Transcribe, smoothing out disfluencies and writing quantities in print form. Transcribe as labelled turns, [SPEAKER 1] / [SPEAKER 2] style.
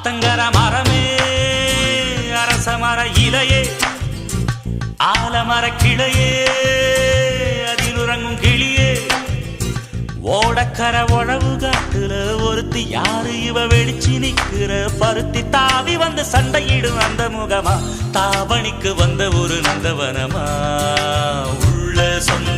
[SPEAKER 1] ஆத்தங்கர மரமே அரச மர இலையே ஆலமர கிளையே அதில் உறங்கும் கிளியே ஓடக்கர உழவு காட்டுல ஒருத்தி யாரு இவ வெடிச்சு நிக்கிற பருத்தி தாவி வந்து சண்டையிடும் அந்த முகமா தாவணிக்கு வந்த ஒரு நந்தவனமா உள்ள சொன்ன